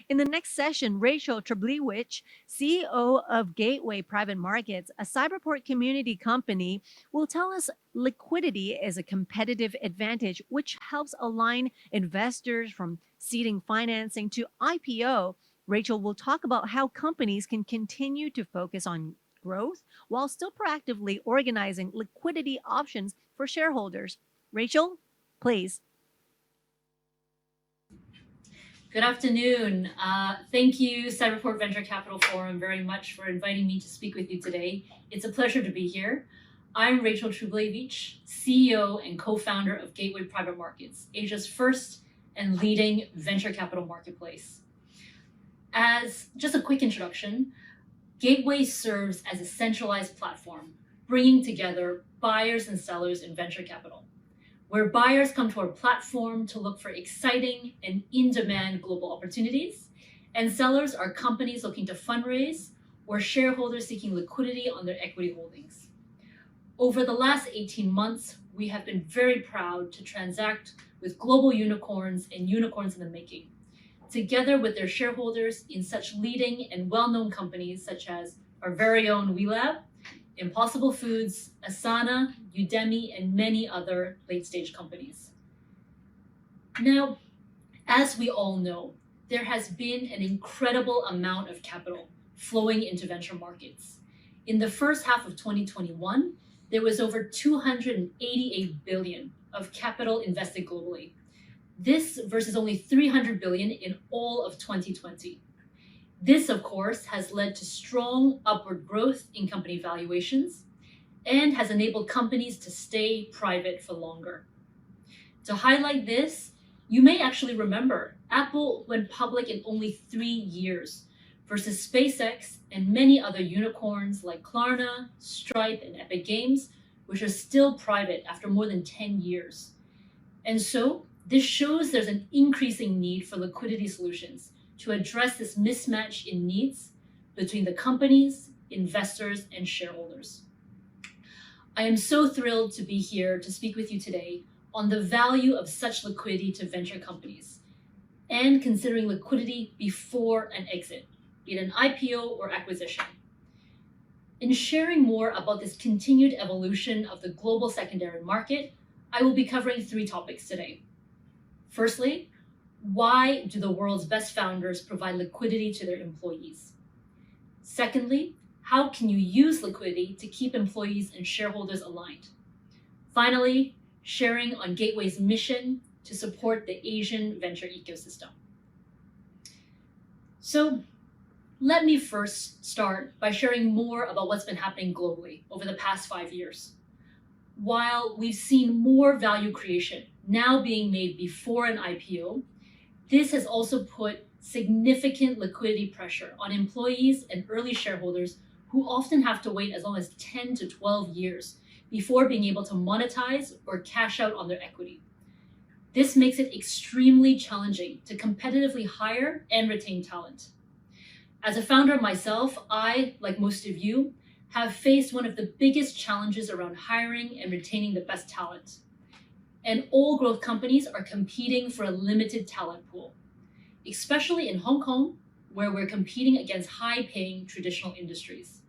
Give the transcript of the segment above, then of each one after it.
In the next session, Rachel Troublaiewitch, CEO of Gateway Private Markets, a Cyberport community company, will tell us liquidity is a competitive advantage which helps align investors from seeding financing to IPO. Rachel will talk about how companies can continue to focus on growth while still proactively organizing liquidity options for shareholders. Rachel, please. Good afternoon. Thank you, Cyberport Venture Capital Forum, very much for inviting me to speak with you today. It's a pleasure to be here. I'm Rachel Troublaiewitch, CEO and co-founder of Gateway Private Markets, Asia's first and leading venture capital marketplace. As just a quick introduction, Gateway serves as a centralized platform, bringing together buyers and sellers in venture capital, where buyers come to our platform to look for exciting and in-demand global opportunities, and sellers are companies looking to fundraise or shareholders seeking liquidity on their equity holdings. Over the last 18 months, we have been very proud to transact with global unicorns and unicorns in the making, together with their shareholders in such leading and well-known companies such as our very own WeLab, Impossible Foods, Asana, Udemy, and many other late-stage companies. Now, as we all know, there has been an incredible amount of capital flowing into venture markets. In the first half of 2021, there was over 288 billion of capital invested globally. This versus only 300 billion in all of 2020. This, of course, has led to strong upward growth in company valuations and has enabled companies to stay private for longer. To highlight this, you may actually remember Apple went public in only 3 years versus SpaceX and many other unicorns like Klarna, Stripe, and Epic Games, which are still private after more than 10 years. And so, this shows there's an increasing need for liquidity solutions to address this mismatch in needs between the companies, investors, and shareholders. I am so thrilled to be here to speak with you today on the value of such liquidity to venture companies and considering liquidity before an exit, be it an IPO or acquisition. In sharing more about this continued evolution of the global secondary market, I will be covering 3 topics today. Firstly, why do the world's best founders provide liquidity to their employees? Secondly, how can you use liquidity to keep employees and shareholders aligned? Finally, sharing on Gateway's mission to support the Asian venture ecosystem. So, let me first start by sharing more about what's been happening globally over the past 5 years. While we've seen more value creation now being made before an IPO, this has also put significant liquidity pressure on employees and early shareholders who often have to wait as long as 10 to 12 years before being able to monetize or cash out on their equity. This makes it extremely challenging to competitively hire and retain talent. As a founder myself, I, like most of you, have faced one of the biggest challenges around hiring and retaining the best talent. And all growth companies are competing for a limited talent pool, especially in Hong Kong, where we're competing against high-paying traditional industries.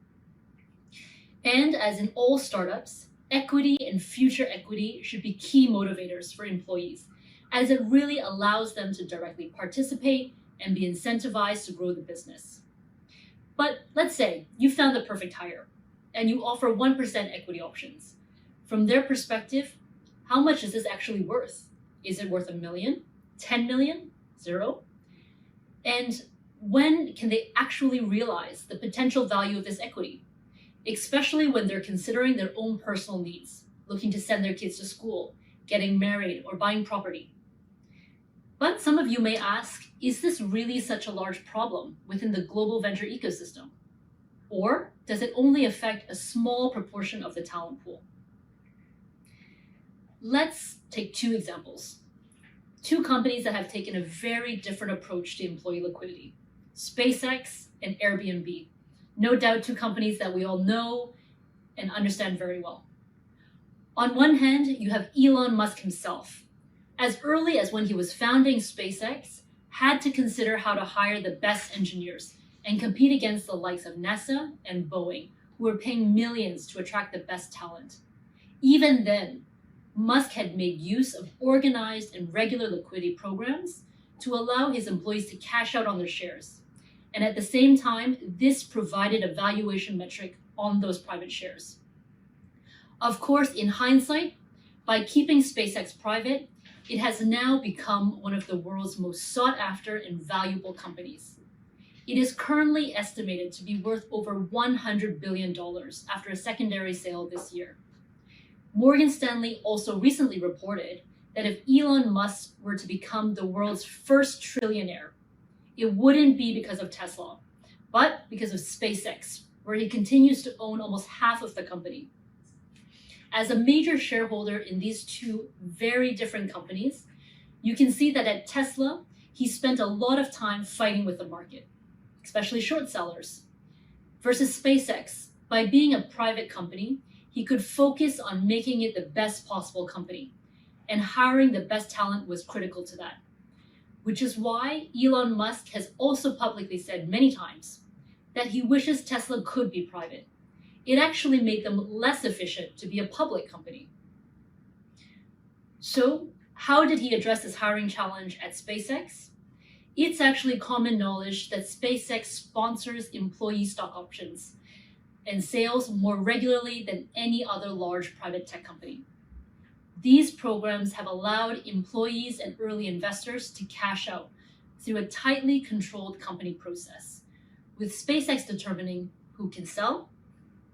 And as in all startups, equity and future equity should be key motivators for employees, as it really allows them to directly participate and be incentivized to grow the business. But let's say you found the perfect hire, and you offer 1% equity options. From their perspective, how much is this actually worth? Is it worth $1 million, 10 million, 0? And when can they actually realize the potential value of this equity? Especially when they're considering their own personal needs, looking to send their kids to school, getting married, or buying property. But some of you may ask, is this really such a large problem within the global venture ecosystem? Or does it only affect a small proportion of the talent pool? Let's take 2 examples. 2 companies that have taken a very different approach to employee liquidity, SpaceX and Airbnb. No doubt 2 companies that we all know and understand very well. On one hand, you have Elon Musk himself. As early as when he was founding SpaceX, had to consider how to hire the best engineers and compete against the likes of NASA and Boeing, who were paying millions to attract the best talent. Even then, Musk had made use of organized and regular liquidity programs to allow his employees to cash out on their shares. And at the same time, this provided a valuation metric on those private shares. Of course, in hindsight, by keeping SpaceX private, it has now become one of the world's most sought after and valuable companies. It is currently estimated to be worth over $100 billion after a secondary sale this year. Morgan Stanley also recently reported that if Elon Musk were to become the world's first trillionaire, it wouldn't be because of Tesla, but because of SpaceX, where he continues to own almost half of the company. As a major shareholder in these two very different companies, you can see that at Tesla, he spent a lot of time fighting with the market, especially short sellers. Versus SpaceX, by being a private company, he could focus on making it the best possible company, and hiring the best talent was critical to that. Which is why Elon Musk has also publicly said many times that he wishes Tesla could be private. It actually made them less efficient to be a public company. So, how did he address this hiring challenge at SpaceX? It's actually common knowledge that SpaceX sponsors employee stock options and sales more regularly than any other large private tech company. These programs have allowed employees and early investors to cash out through a tightly controlled company process, with SpaceX determining who can sell,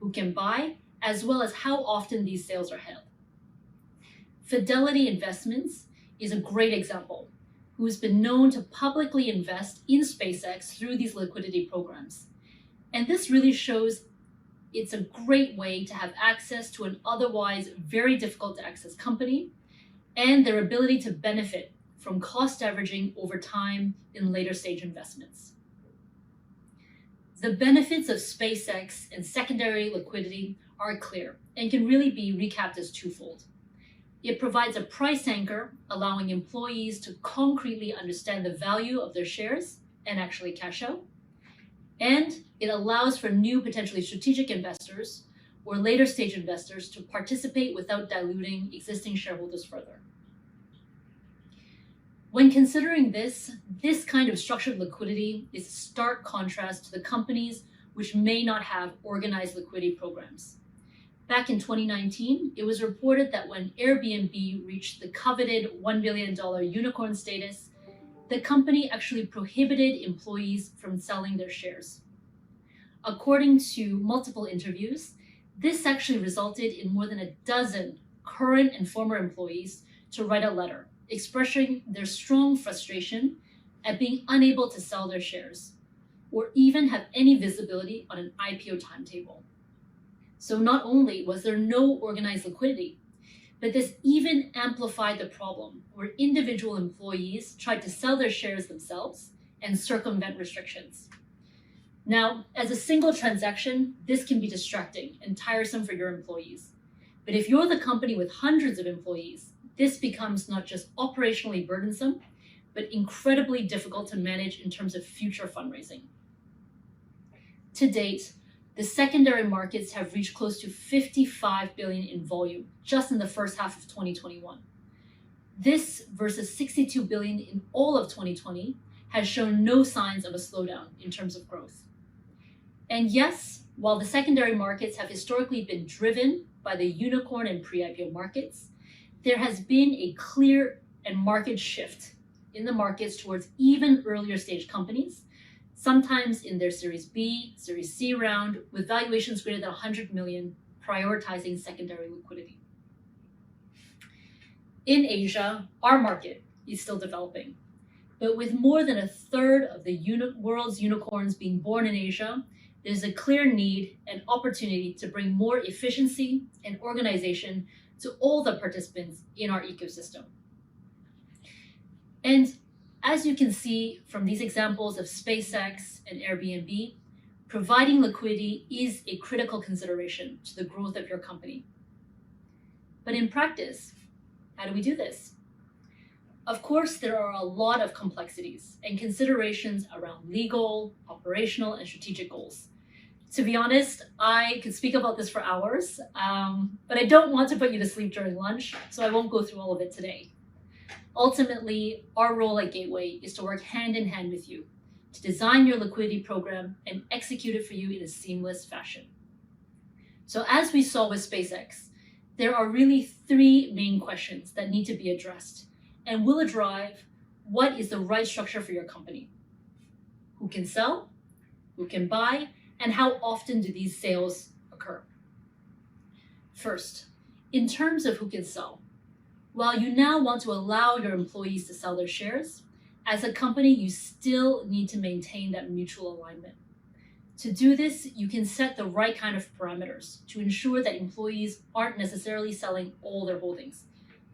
who can buy, as well as how often these sales are held. Fidelity Investments is a great example, who's been known to publicly invest in SpaceX through these liquidity programs. And this really shows it's a great way to have access to an otherwise very difficult to access company and their ability to benefit from cost averaging over time in later stage investments. The benefits of SpaceX and secondary liquidity are clear and can really be recapped as twofold. It provides a price anchor, allowing employees to concretely understand the value of their shares and actually cash out. And it allows for new potentially strategic investors or later stage investors to participate without diluting existing shareholders further. When considering this kind of structured liquidity is a stark contrast to the companies which may not have organized liquidity programs. Back in 2019, it was reported that when Airbnb reached the coveted $1 billion unicorn status, the company actually prohibited employees from selling their shares. According to multiple interviews, this actually resulted in more than a dozen current and former employees to write a letter expressing their strong frustration at being unable to sell their shares or even have any visibility on an IPO timetable. So not only was there no organized liquidity, but this even amplified the problem where individual employees tried to sell their shares themselves and circumvent restrictions. Now, as a single transaction, this can be distracting and tiresome for your employees. But if you're the company with hundreds of employees, this becomes not just operationally burdensome, but incredibly difficult to manage in terms of future fundraising. To date, the secondary markets have reached close to $55 billion in volume just in the first half of 2021. This versus $62 billion in all of 2020 has shown no signs of a slowdown in terms of growth. And yes, while the secondary markets have historically been driven by the unicorn and pre-IPO markets, there has been a clear and marked shift in the markets towards even earlier stage companies, sometimes in their Series B, Series C round, with valuations greater than 100 million, prioritizing secondary liquidity. In Asia, our market is still developing, but with more than a third of the world's unicorns being born in Asia, there's a clear need and opportunity to bring more efficiency and organization to all the participants in our ecosystem. And as you can see from these examples of SpaceX and Airbnb, providing liquidity is a critical consideration to the growth of your company. But in practice, how do we do this? Of course, there are a lot of complexities and considerations around legal, operational, and strategic goals. To be honest, I could speak about this for hours, but I don't want to put you to sleep during lunch, so I won't go through all of it today. Ultimately, our role at Gateway is to work hand in hand with you to design your liquidity program and execute it for you in a seamless fashion. So as we saw with SpaceX, there are really three main questions that need to be addressed and will drive what is the right structure for your company. Who can sell? Who can buy? And how often do these sales occur? First, in terms of who can sell, while you now want to allow your employees to sell their shares, as a company, you still need to maintain that mutual alignment. To do this, you can set the right kind of parameters to ensure that employees aren't necessarily selling all their holdings.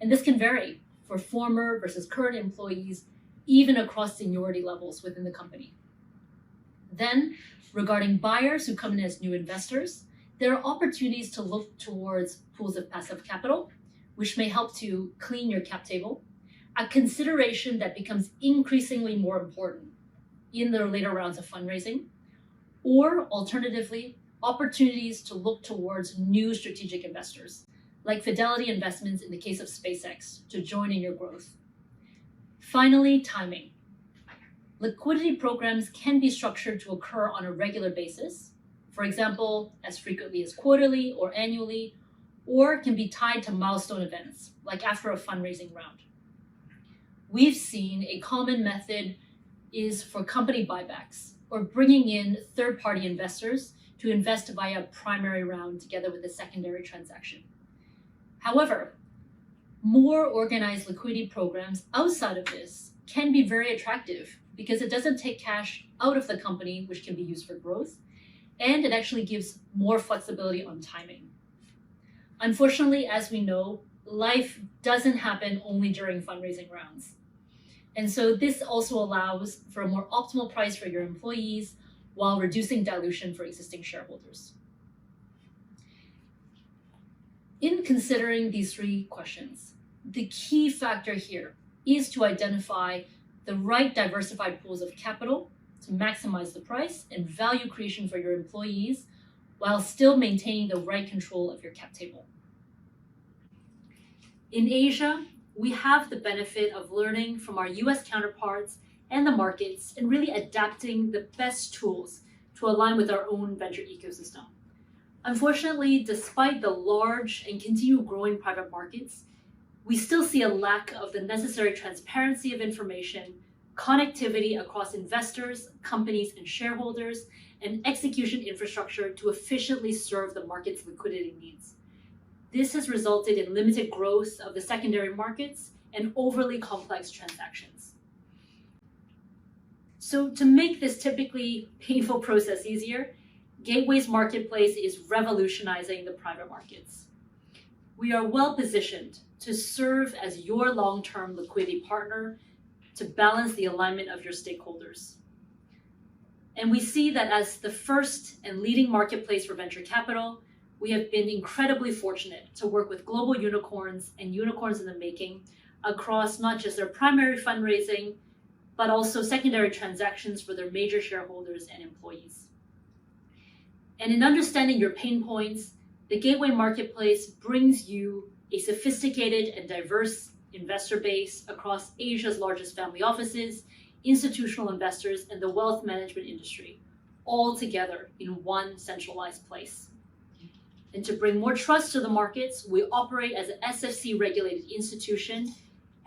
And this can vary for former versus current employees, even across seniority levels within the company. Then, regarding buyers who come in as new investors, there are opportunities to look towards pools of passive capital, which may help to clean your cap table, a consideration that becomes increasingly more important in the later rounds of fundraising, or alternatively, opportunities to look towards new strategic investors, like Fidelity Investments in the case of SpaceX, to join in your growth. Finally, timing. Liquidity programs can be structured to occur on a regular basis, for example, as frequently as quarterly or annually, or can be tied to milestone events, like after a fundraising round. We've seen a common method is for company buybacks, or bringing in third-party investors to invest via a primary round together with a secondary transaction. However, more organized liquidity programs outside of this can be very attractive because it doesn't take cash out of the company, which can be used for growth, and it actually gives more flexibility on timing. Unfortunately, as we know, life doesn't happen only during fundraising rounds. And so this also allows for a more optimal price for your employees while reducing dilution for existing shareholders. In considering these three questions, the key factor here is to identify the right diversified pools of capital to maximize the price and value creation for your employees while still maintaining the right control of your cap table. In Asia, we have the benefit of learning from our US counterparts and the markets and really adapting the best tools to align with our own venture ecosystem. Unfortunately, despite the large and continued growing private markets, we still see a lack of the necessary transparency of information, connectivity across investors, companies, and shareholders, and execution infrastructure to efficiently serve the market's liquidity needs. This has resulted in limited growth of the secondary markets and overly complex transactions. So to make this typically painful process easier, Gateway's marketplace is revolutionizing the private markets. We are well positioned to serve as your long-term liquidity partner to balance the alignment of your stakeholders. And we see that as the first and leading marketplace for venture capital, we have been incredibly fortunate to work with global unicorns and unicorns in the making across not just their primary fundraising, but also secondary transactions for their major shareholders and employees. And in understanding your pain points, the Gateway Marketplace brings you a sophisticated and diverse investor base across Asia's largest family offices, institutional investors, and the wealth management industry, all together in one centralized place. And to bring more trust to the markets, we operate as an SFC-regulated institution,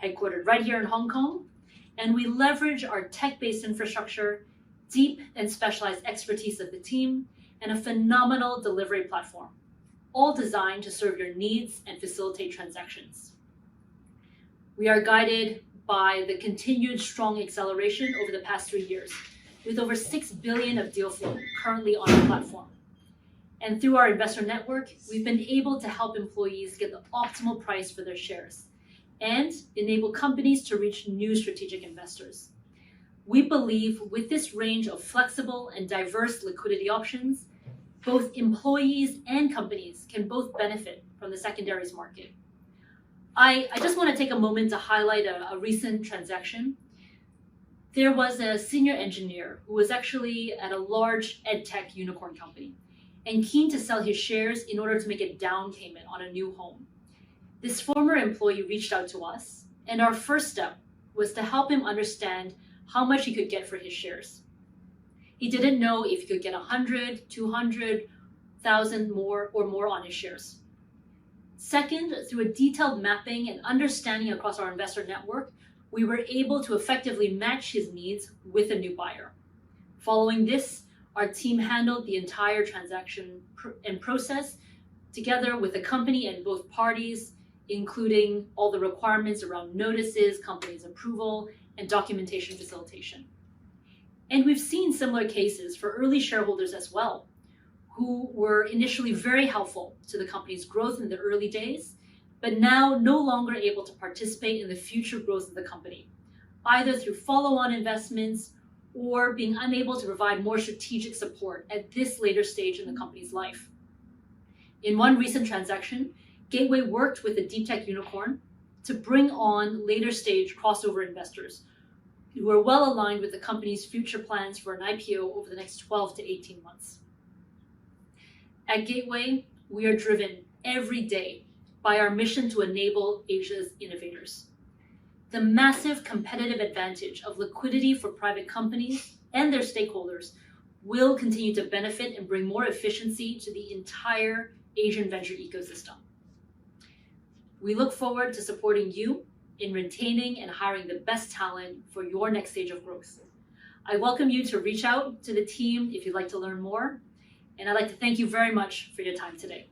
headquartered right here in Hong Kong, and we leverage our tech-based infrastructure, deep and specialized expertise of the team, and a phenomenal delivery platform, all designed to serve your needs and facilitate transactions. We are guided by the continued strong acceleration over the past 3 years, with over $6 billion of deal flow currently on our platform. And through our investor network, we've been able to help employees get the optimal price for their shares and enable companies to reach new strategic investors. We believe with this range of flexible and diverse liquidity options, both employees and companies can both benefit from the secondaries market. I just want to take a moment to highlight a recent transaction. There was a senior engineer who was actually at a large edtech unicorn company and keen to sell his shares in order to make a down payment on a new home. This former employee reached out to us, and our first step was to help him understand how much he could get for his shares. He didn't know if he could get 100, 200,000 more or more on his shares. Second, through a detailed mapping and understanding across our investor network, we were able to effectively match his needs with a new buyer. Following this, our team handled the entire transaction and process together with the company and both parties, including all the requirements around notices, company's approval, and documentation facilitation. And we've seen similar cases for early shareholders as well, who were initially very helpful to the company's growth in the early days, but now no longer able to participate in the future growth of the company, either through follow-on investments or being unable to provide more strategic support at this later stage in the company's life. In one recent transaction, Gateway worked with a deep tech unicorn to bring on later stage crossover investors who are well aligned with the company's future plans for an IPO over the next 12 to 18 months. At Gateway, we are driven every day by our mission to enable Asia's innovators. The massive competitive advantage of liquidity for private companies and their stakeholders will continue to benefit and bring more efficiency to the entire Asian venture ecosystem. We look forward to supporting you in retaining and hiring the best talent for your next stage of growth. I welcome you to reach out to the team if you'd like to learn more, and I'd like to thank you very much for your time today.